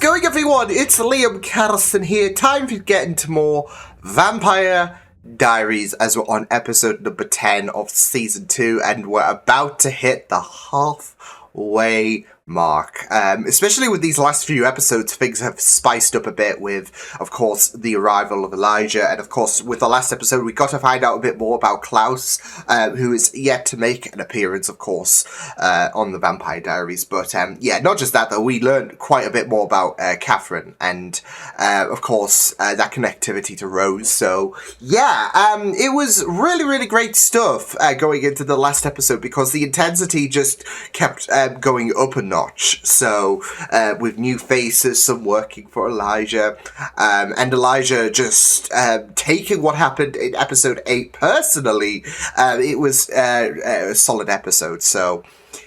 going, everyone? It's Liam Carlson here. Time to get into more Vampire Diaries as we're on episode number 10 of season 2 and we're about to hit the halfway mark. Especially with these last few episodes, things have spiced up a bit with, of course, the arrival of Elijah, and of course, with the last episode, we got to find out a bit more about Klaus, who is yet to make an appearance, of course, on the Vampire Diaries. But yeah, not just that though, we learned quite a bit more about Catherine and, of course, that connectivity to Rose. So yeah, it was really great stuff going into the last episode because the intensity just kept going up a notch. So with new faces, some working for Elijah, and Elijah just taking what happened in episode 8 personally. It was a solid episode. So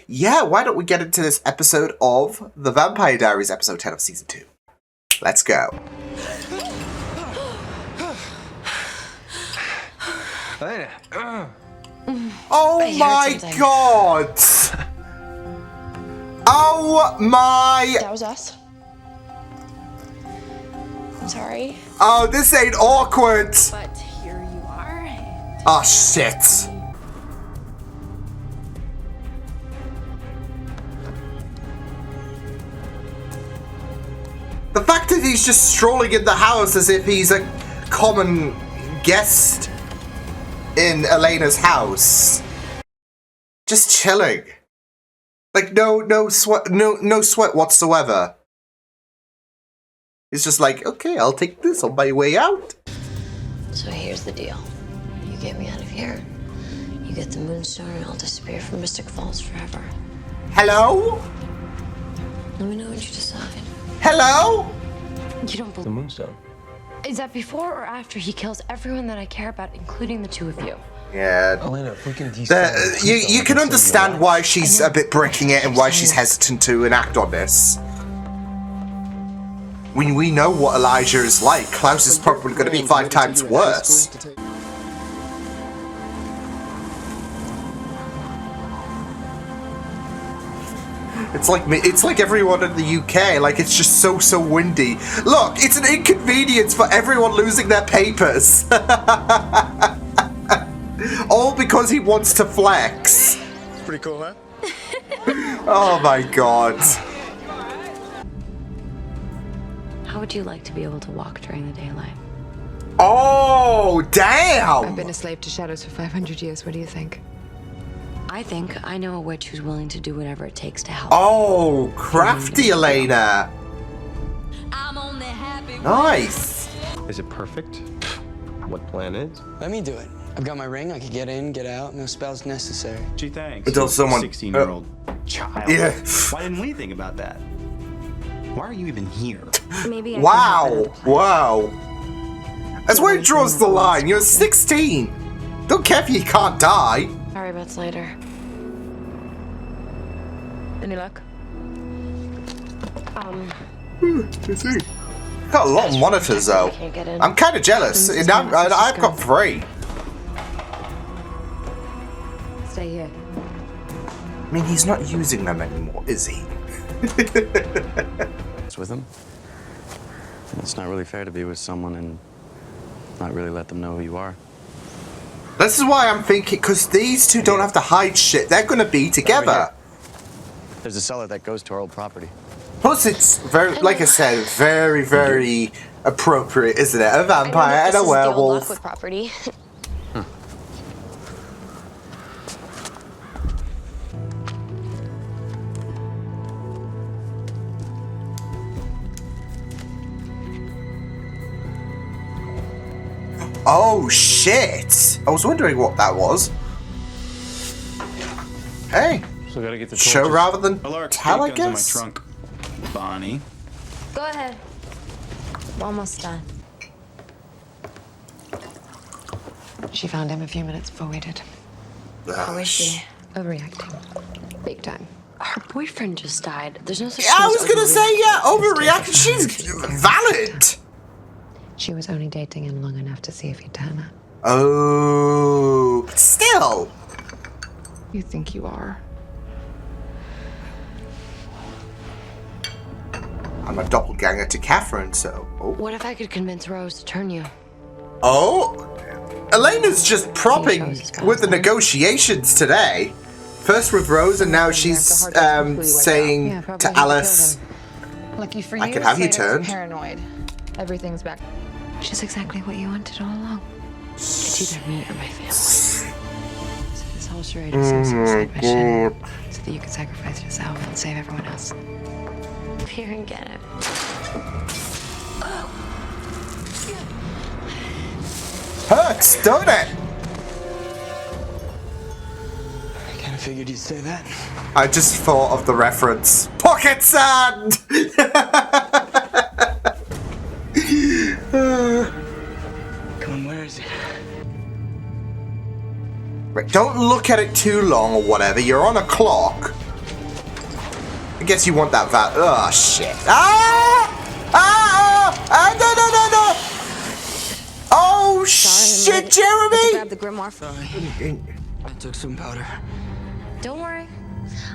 yeah, why don't we get into this episode of The Vampire Diaries, episode 10 of season 2. Let's go. Oh my god! Oh my... That was us. I'm sorry. Oh, this ain't awkward! But here you are. Oh shit. The fact that he's just strolling in the house as if he's a common guest in Elena's house. Just chilling. Like no sweat whatsoever. It's just like, okay, I'll take this on my way out. So here's the deal. You get me out of here. You get the Moonstone and I'll disappear from Mystic Falls forever. Hello? Let me know what you decide. Hello? You don't believe The Moonstone. Is that before or after he kills everyone that I care about, including the two of you? Yeah. Elena, if we can You can understand why she's a bit breaking it and why she's hesitant to enact on this. When we know what Elijah is like, Klaus is probably going to be 5 times worse. It's like everyone in the UK, like it's just so windy. Look, it's an inconvenience for everyone losing their papers. All because he wants to flex. Pretty cool, huh? Oh my god. How would you like to be able to walk during the daylight? Oh, damn! I've been a slave to shadows for 500 years. What do you think? I think I know a witch who's willing to do whatever it takes to help. Oh, crafty Elena. Nice. Is it perfect? What plan is? Let me do it. I've got my ring. I can get in, get out. No spells necessary. Gee, thanks. Until someone... 16-year-old child. Yeah. Why didn't we think about that? Why are you even here? Maybe I Wow. Wow. That's where it draws the line. You're 16. Don't care if you can't die. Sorry about later. Any luck? Got a lot of monitors though. Can't get in. I'm kind of jealous. And I've got 3. Stay here. I mean, he's not using them anymore, is he? It's with him. It's not really fair to be with someone and not really let them know who you are. This is why I'm thinking, because these two don't have to hide shit. They're going to be together. There's a cellar that goes to our old property. Plus, it's very, like I said, very appropriate, isn't it? A vampire and a werewolf. With property. Oh shit! I was wondering what that was. Hey, So gotta get the show torches. rather than Hello, tell, I guns in my guess. trunk. Bonnie. Go ahead. I'm almost done. She found him a few minutes before we did. How is she? Overreacting. Big time. Her boyfriend just died. There's no such Yeah, I thing was as gonna say, yeah, overreaction. She's valid. She was only dating him long enough to see if he'd turn her. Oh, but still. You think you are? I'm a doppelganger to Catherine, so... Oh. What if I could convince Rose to turn you? Oh! Elena's just propping with the negotiations today. First with Rose, and now she's saying to Alice, Lucky for I could have you turned. Paranoid. Everything's back. Which is exactly what you wanted all along. It's either me or my family. So this whole charade is a suicide mission, so that you can sacrifice yourself and save everyone else. Here and get it. Hurts, don't it? I kind of figured you'd say that. I just thought of the reference. Pocket sand! Come on, where is it? Right, don't look at it too long or whatever. You're on a clock. I guess you want that Oh, shit. Ah! Ah! Ah! No, no, no, no! Oh, shit, Jeremy! Grab the grimoire for me. I took some powder. Don't worry.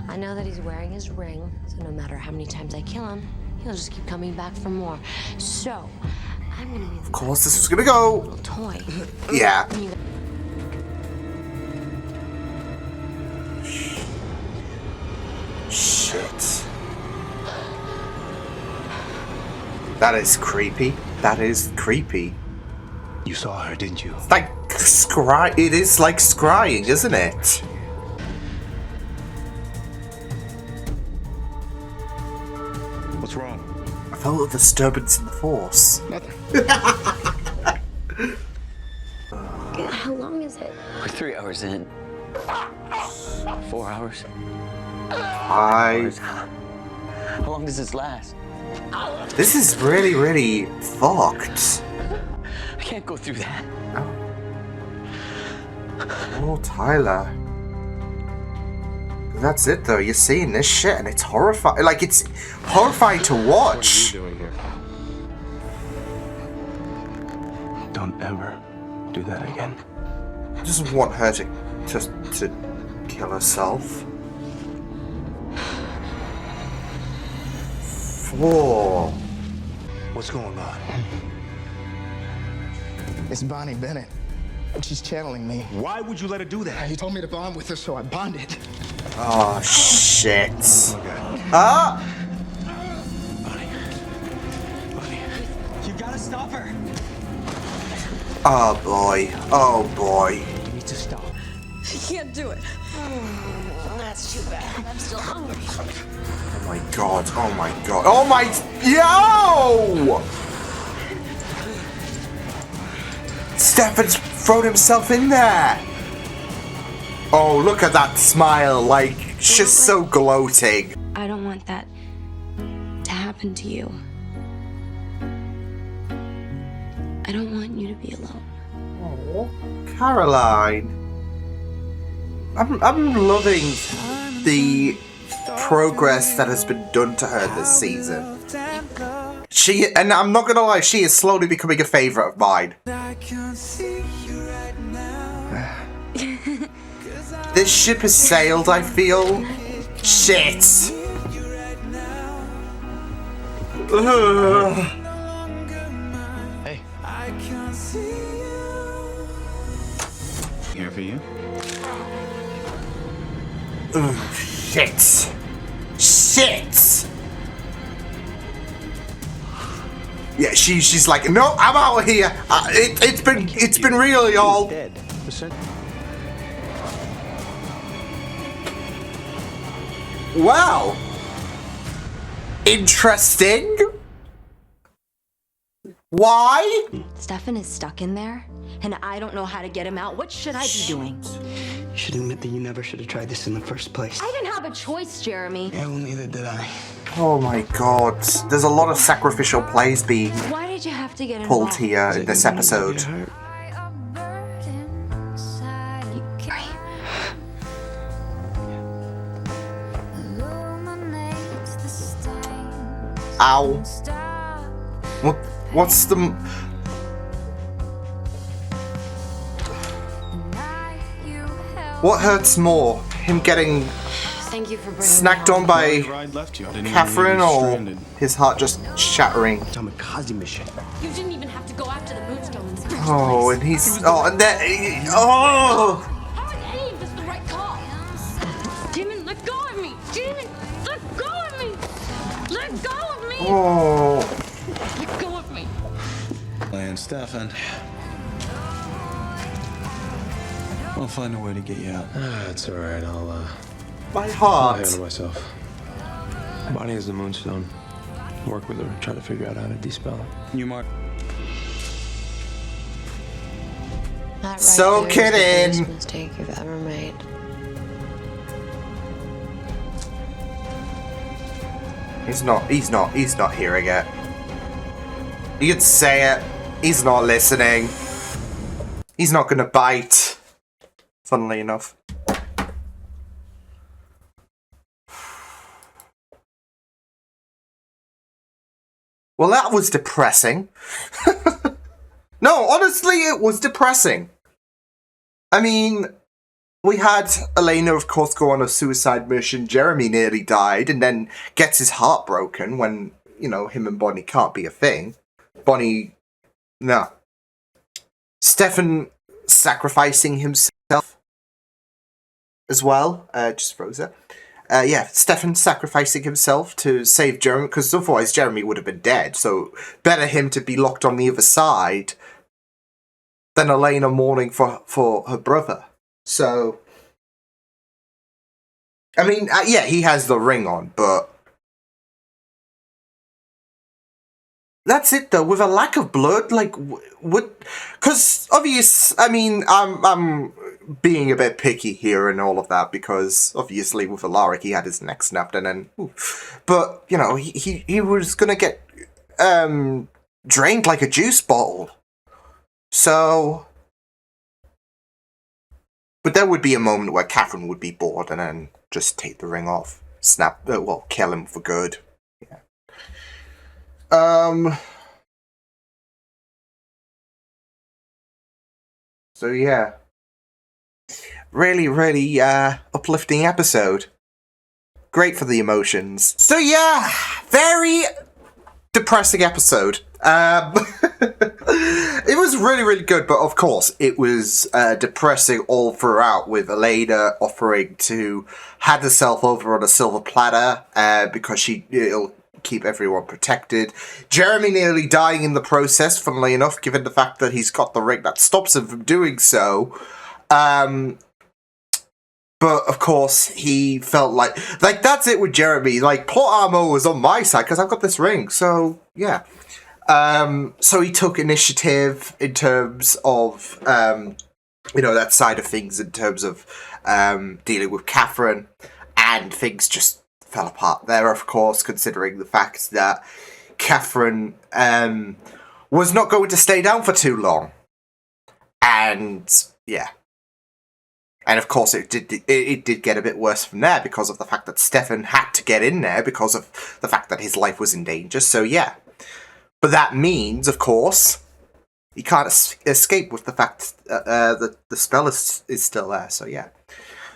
I know that he's wearing his ring, so no matter how many times I kill him, he'll just keep coming back for more. So, I'm gonna need Of course, this was gonna go. a little toy. Yeah. Shit. That is creepy. That is creepy. You saw her, didn't you? It's like it is like scrying, isn't it? What's wrong? I felt a disturbance in the force. Nothing. How long is it? We're 3 hours in. 4 hours. How long does this last? This is really, really fucked. I can't go through that. Oh, Tyler. That's it, though. You're seeing this shit, and it's horrifying. Like, it's horrifying to watch. What are you doing here? Don't ever do that again. I just want her to kill herself. 4. What's going on? It's Bonnie Bennett. She's channeling me. Why would you let her do that? He told me to bond with her, so I bonded. Oh, shit. Okay. Ah! Bonnie, you gotta stop her. Oh, boy. Oh, boy. You need to stop. I can't do it. That's too bad. I'm still hungry. Oh, my God. Oh, my God. Oh, my... Yo! Stefan's thrown himself in there. Oh, look at that smile. Like, she's so gloating. I don't want that to happen to you. I don't want you to be alone. Oh, Caroline. I'm loving the progress that has been done to her this season. And I'm not gonna lie, she is slowly becoming a favorite of mine. This ship has sailed, I feel. Shit. Hey. Here for you. Shit. Shit. Yeah, she's like, no, I'm out of here. It's been real, y'all. Dead. Listen. Wow. Interesting. Why? Stefan is stuck in there, and I don't know how to get him out. What should I be doing? You should admit that you never should have tried this in the first place. I didn't have a choice, Jeremy. Yeah, well, neither did I. Oh my god. There's a lot of sacrificial plays being Why did you have to get pulled involved? here in this episode. Ow. What's the... What hurts more? Him getting Thank you for bringing snacked me on home. by Ride left you. I didn't even Catherine, leave you or stranded. his heart just shattering? Kamikaze mission. You didn't even have to go after the Moonstone in the first Oh, place. and he's and that. Oh, How is any of this the right call? Demon, let go of me! Demon, let go of me! Let go of me! oh. Let go of me! And Stefan. I'll find a way to get you out. It's all right. My I'll heart. handle myself. Bonnie has the Moonstone. Work with her. Try to figure out how to dispel it. You, Mark. That right So there is kidding. the biggest mistake you've ever made. He's not hearing it. You could say it. He's not listening. He's not gonna bite. Funnily enough. Well, that was depressing. No, honestly, it was depressing. I mean, we had Elena, of course, go on a suicide mission. Jeremy nearly died and then gets his heart broken when, you know, him and Bonnie can't be a thing. Bonnie, no. Stefan sacrificing himself as well. Just froze it. Yeah, Stefan sacrificing himself to save Jeremy, because otherwise Jeremy would have been dead. So better him to be locked on the other side than Elena mourning for her brother. So, I mean, yeah, he has the ring on, but that's it though. With a lack of blood, like, would, because obvious. I mean, I'm being a bit picky here and all of that, because obviously with Alaric he had his neck snapped and then, but you know, he was gonna get drained like a juice bottle. So, but there would be a moment where Catherine would be bored and then just take the ring off, well, kill him for good. Yeah. So yeah, really uplifting episode. Great for the emotions. So yeah, very depressing episode. It was really good, but of course it was depressing all throughout, with Elena offering to hand herself over on a silver platter because it'll keep everyone protected. Jeremy nearly dying in the process, funnily enough, given the fact that he's got the ring that stops him from doing so. But of course, he felt like that's it with Jeremy. Like, plot armor was on my side because I've got this ring. So yeah. So he took initiative in terms of that side of things, in terms of dealing with Catherine, and things just fell apart there. Of course, considering the fact that Catherine was not going to stay down for too long, and yeah. And of course, it did get a bit worse from there because of the fact that Stefan had to get in there because of the fact that his life was in danger. So yeah, but that means, of course, he can't escape with the fact that the spell is still there. So yeah.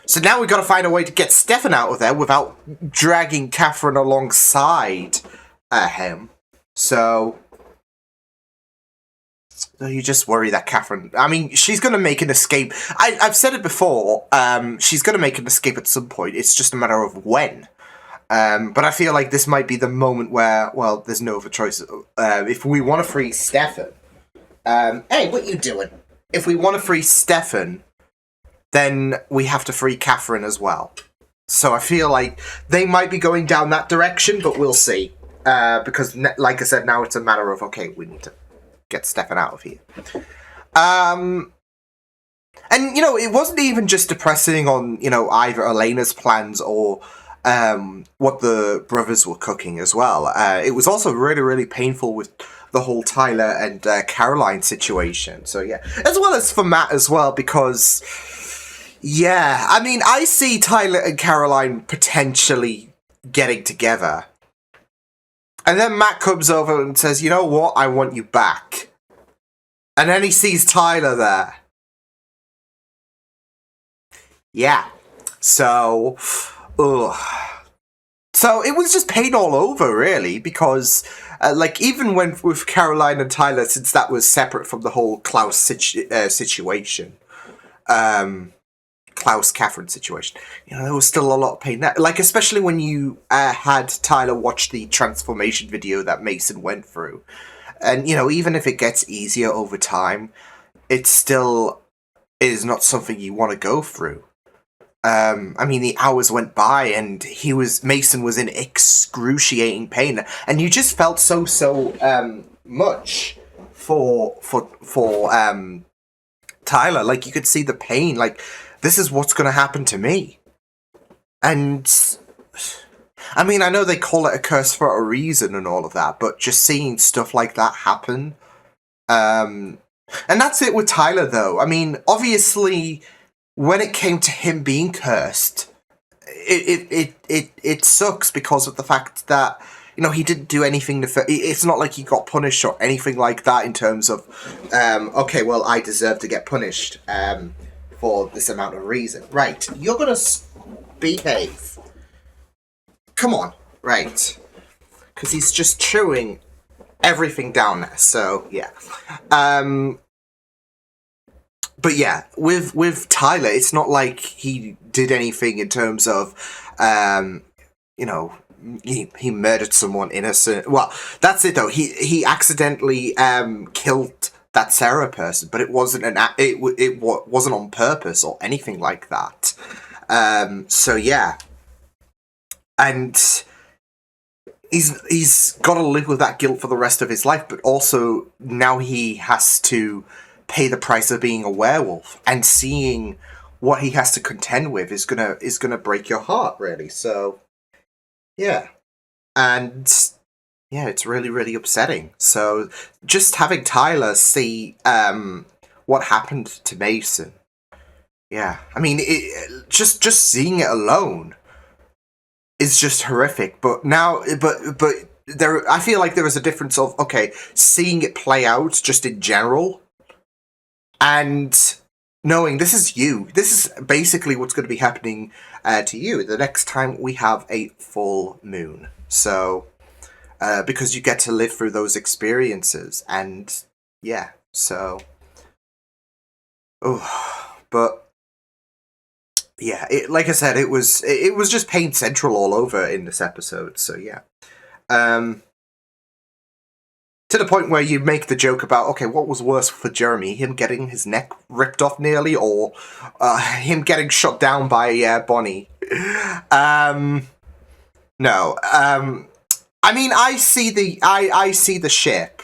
So now we've got to find a way to get Stefan out of there without dragging Catherine alongside him. So you just worry that Catherine... I mean, she's going to make an escape. I've said it before. She's going to make an escape at some point. It's just a matter of when. But I feel like this might be the moment where, well, there's no other choice. If we want to free Stefan... hey, what you doing? If we want to free Stefan, then we have to free Catherine as well. So I feel like they might be going down that direction, but we'll see. Because, like I said, now it's a matter of, okay, we need to get Stefan out of here. And, it wasn't even just depressing on, either Elena's plans or what the brothers were cooking as well. It was also really painful with the whole Tyler and Caroline situation. So, yeah. As well as for Matt as well, because, yeah, I mean, I see Tyler and Caroline potentially getting together. And then Matt comes over and says, you know what, I want you back. And then he sees Tyler there. Yeah. So, ugh. So it was just pain all over, really, because, like, even when with Caroline and Tyler, since that was separate from the whole Klaus situation, Klaus-Catherine situation, you know, there was still a lot of pain there. Like, especially when you had Tyler watch the transformation video that Mason went through. And, you know, even if it gets easier over time, it still is not something you want to go through. I mean, the hours went by and Mason was in excruciating pain, and you just felt so much for Tyler. Like, you could see the pain, like, this is what's going to happen to me. And, I mean, I know they call it a curse for a reason and all of that, but just seeing stuff like that happen, and that's it with Tyler, though. I mean, obviously, when it came to him being cursed, it sucks because of the fact that, you know, he didn't do anything to... It's not like he got punished or anything like that in terms of, okay, well, I deserve to get punished for this amount of reason. Right, you're gonna behave. Come on, right. Because he's just chewing everything down there, so, yeah. But yeah, with Tyler, it's not like he did anything in terms of, you know, he murdered someone innocent. Well, that's it though. He accidentally killed that Sarah person, but it wasn't it wasn't on purpose or anything like that. So yeah, and he's got to live with that guilt for the rest of his life. But also now he has to pay the price of being a werewolf, and seeing what he has to contend with is gonna break your heart, really. So yeah, and yeah, it's really, really upsetting. So just having Tyler see what happened to Mason, yeah, I mean, just seeing it alone is just horrific. But now, but there, I feel like there is a difference of, okay, seeing it play out just in general, and knowing this is you. This is basically what's going to be happening to you the next time we have a full moon. So, because you get to live through those experiences, and yeah, so, but yeah, like I said, it was just pain central all over in this episode. So yeah, to the point where you make the joke about, okay, what was worse for Jeremy, him getting his neck ripped off nearly, or him getting shot down by Bonnie? No. I mean, I see the ship.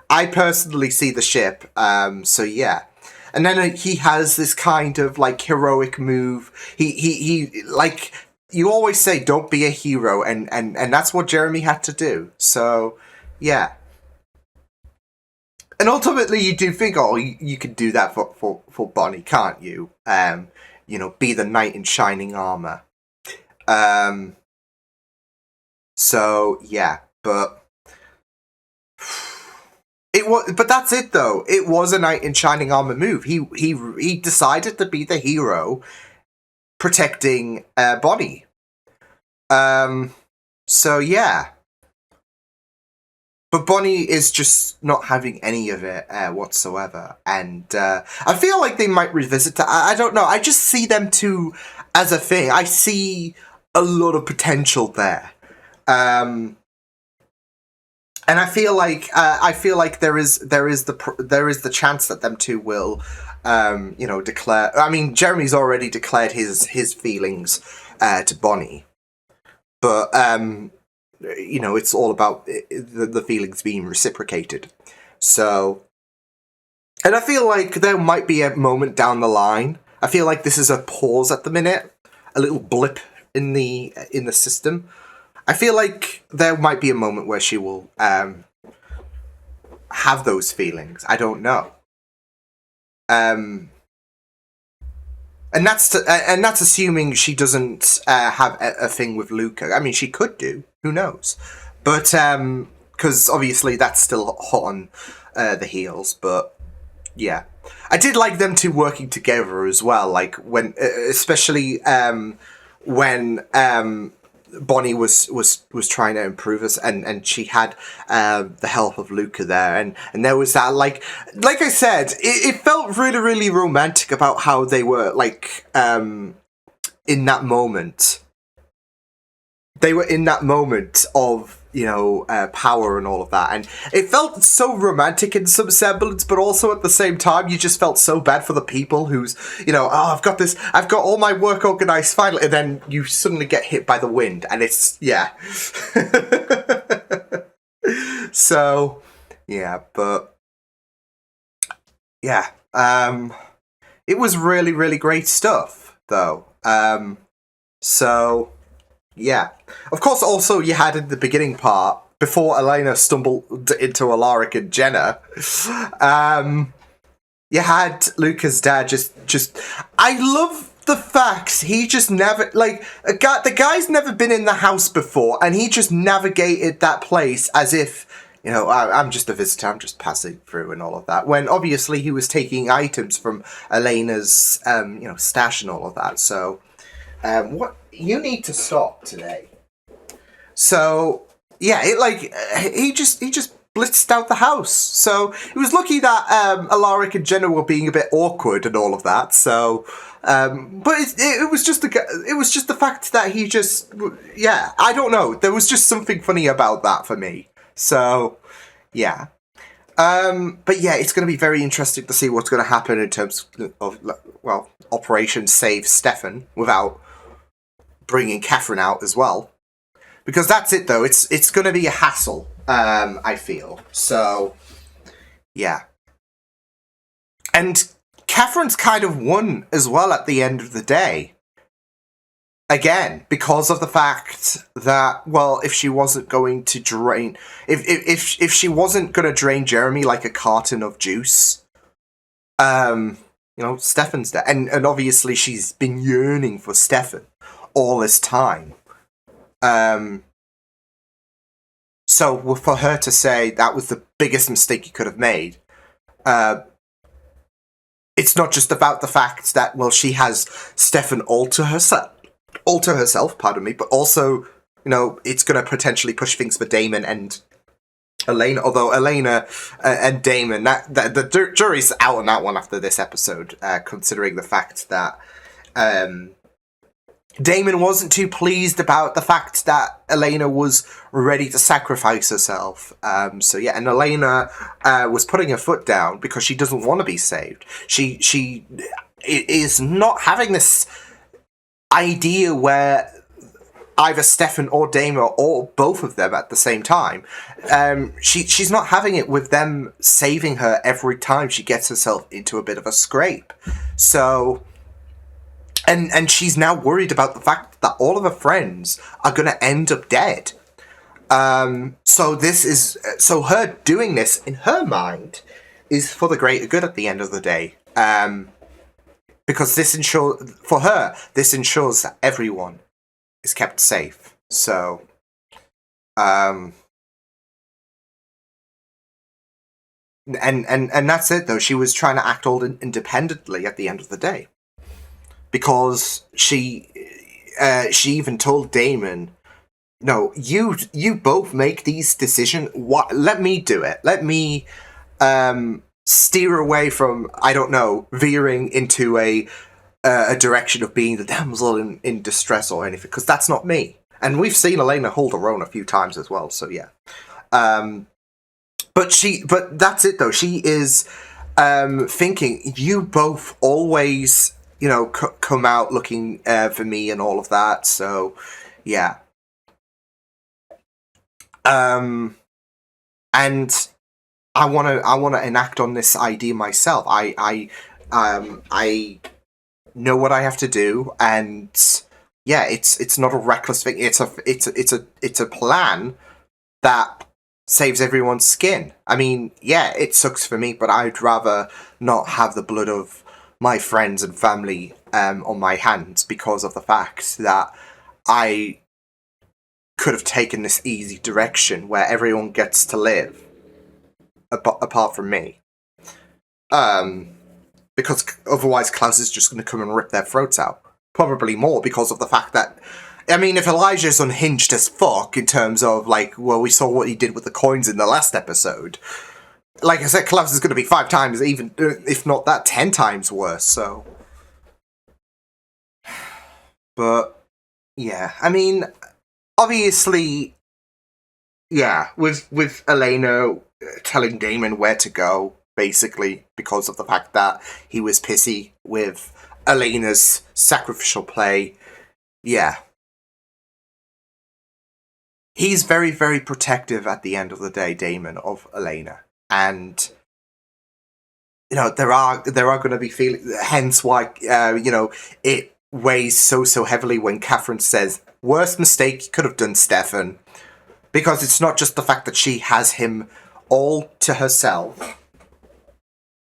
I personally see the ship. So yeah. And then he has this kind of like heroic move. He like, you always say, don't be a hero, and that's what Jeremy had to do. So yeah. And ultimately, you do think, oh, you could do that for Bonnie, can't you? You know, be the knight in shining armor. So yeah, but it was. But that's it, though. It was a knight in shining armor move. He decided to be the hero, protecting Bonnie. So yeah. But Bonnie is just not having any of it whatsoever. And I feel like they might revisit that. I don't know. I just see them two as a thing. I see a lot of potential there. And I feel like there is the chance that them two will you know, declare. I mean, Jeremy's already declared his feelings to Bonnie. But you know, it's all about the feelings being reciprocated. So, and I feel like there might be a moment down the line. I feel like this is a pause at the minute, a little blip in the system. I feel like there might be a moment where she will have those feelings. I don't know. And that's assuming she doesn't have a thing with Luca. I mean, she could do. Who knows? But because obviously that's still hot on the heels. But yeah, I did like them two working together as well. Like when, especially when Bonnie was trying to improve us, and she had the help of Luca there, and there was that like I said, it felt really, really romantic about how they were like in that moment. They were in that moment of, you know, power and all of that, and it felt so romantic in some semblance, but also at the same time you just felt so bad for the people who's, you know, oh, I've got all my work organized finally, and then you suddenly get hit by the wind, and it's, yeah. So yeah, but yeah, it was really, really great stuff though. So yeah. Of course, also, you had in the beginning part, before Elena stumbled into Alaric and Jenna, you had Luca's dad just... I love the fact he just never... Like, the guy's never been in the house before, and he just navigated that place as if, you know, I'm just a visitor, I'm just passing through and all of that. When, obviously, he was taking items from Elena's, you know, stash and all of that, so... what you need to stop today. So yeah, he just blitzed out the house. So it was lucky that Alaric and Jenna were being a bit awkward and all of that. So, but it was just the fact that he just, yeah, I don't know. There was just something funny about that for me. So yeah. But yeah, it's going to be very interesting to see what's going to happen in terms of, well, Operation Save Stefan without bringing Catherine out as well, because that's it though. It's going to be a hassle. I feel so. Yeah, and Catherine's kind of won as well at the end of the day. Again, because of the fact that, well, if she wasn't going to drain, if she wasn't going to drain Jeremy like a carton of juice, you know, Stefan's dead, and obviously she's been yearning for Stefan all this time. So for her to say that was the biggest mistake you could have made, it's not just about the fact that, well, she has Stefan alter herself, pardon me, but also, you know, it's going to potentially push things for Damon and Elena, although Elena and Damon, the jury's out on that one after this episode, considering the fact that Damon wasn't too pleased about the fact that Elena was ready to sacrifice herself. So yeah, and Elena was putting her foot down because she doesn't want to be saved. She is not having this idea where either Stefan or Damon or both of them at the same time. She's not having it with them saving her every time she gets herself into a bit of a scrape. So... And she's now worried about the fact that all of her friends are going to end up dead. So her doing this, in her mind, is for the greater good at the end of the day. Because this ensures that everyone is kept safe. So, and that's it, though. She was trying to act all independently at the end of the day. Because she even told Damon, no, you both make these decisions. Let me do it. Let me steer away from, I don't know, veering into a direction of being the damsel in distress or anything, because that's not me. And we've seen Elena hold her own a few times as well, so yeah. But that's it though. She is thinking, you both always, you know, come out looking for me and all of that. So, yeah. And I want to enact on this idea myself. I know what I have to do, and yeah, it's not a reckless thing. It's a plan that saves everyone's skin. I mean, yeah, it sucks for me, but I'd rather not have the blood of my friends and family on my hands because of the fact that I could have taken this easy direction where everyone gets to live apart from me. Because otherwise Klaus is just going to come and rip their throats out. Probably more because of the fact that, I mean, if Elijah's unhinged as fuck in terms of, like, well, we saw what he did with the coins in the last episode. Like I said, Klaus is going to be 5 times, even if not that, 10 times worse, so. But, yeah, I mean, obviously, yeah, with Elena telling Damon where to go, basically, because of the fact that he was pissy with Elena's sacrificial play, yeah. He's very, very protective at the end of the day, Damon, of Elena. And, you know, there are going to be feelings, hence why, you know, it weighs so heavily when Catherine says, worst mistake you could have done, Stefan. Because it's not just the fact that she has him all to herself,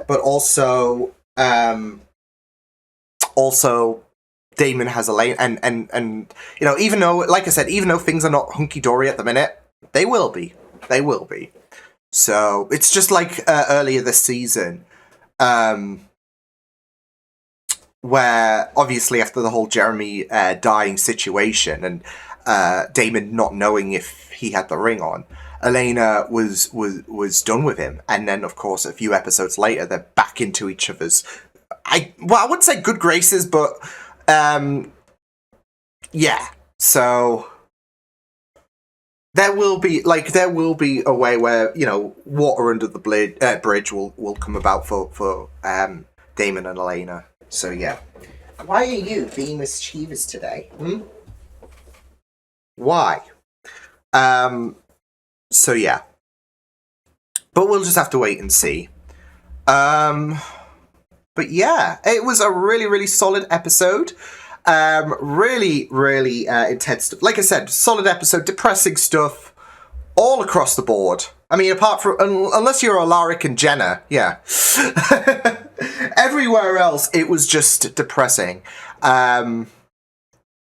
but also Damon has Elaine, and you know, even though, like I said, even though things are not hunky-dory at the minute, they will be. They will be. So, it's just like earlier this season, where, obviously, after the whole Jeremy dying situation, and Damon not knowing if he had the ring on, Elena was done with him. And then, of course, a few episodes later, they're back into each other's, I wouldn't say good graces, but, yeah. So, there will be a way where, you know, water under the bridge will come about for Damon and Elena. So, yeah. Why are you being mischievous today? Why? So, yeah. But we'll just have to wait and see. But yeah, it was a really, really solid episode. Really, really intense stuff. Like I said, solid episode, depressing stuff all across the board. I mean, apart from, unless you're Alaric and Jenna, yeah. Everywhere else, it was just depressing.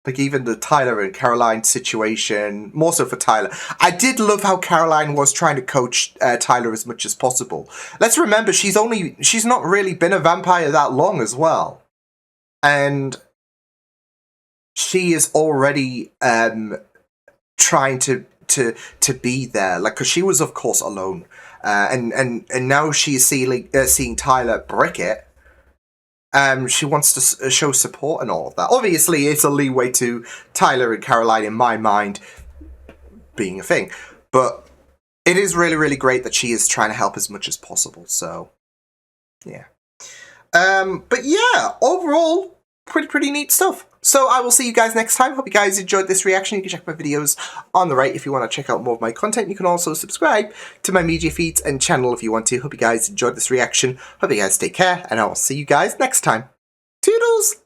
Like even the Tyler and Caroline situation, more so for Tyler. I did love how Caroline was trying to coach Tyler as much as possible. Let's remember, she's not really been a vampire that long as well. And she is already trying to be there, like, because she was, of course, alone, and now she's seeing Tyler brick it. She wants to show support and all of that. Obviously, it's a leeway to Tyler and Caroline, in my mind, being a thing. But it is really, really great that she is trying to help as much as possible. So, yeah. But yeah, overall, pretty neat stuff. So I will see you guys next time. Hope you guys enjoyed this reaction. You can check my videos on the right if you want to check out more of my content. You can also subscribe to my media feeds and channel if you want to. Hope you guys enjoyed this reaction. Hope you guys take care, and I will see you guys next time. Toodles!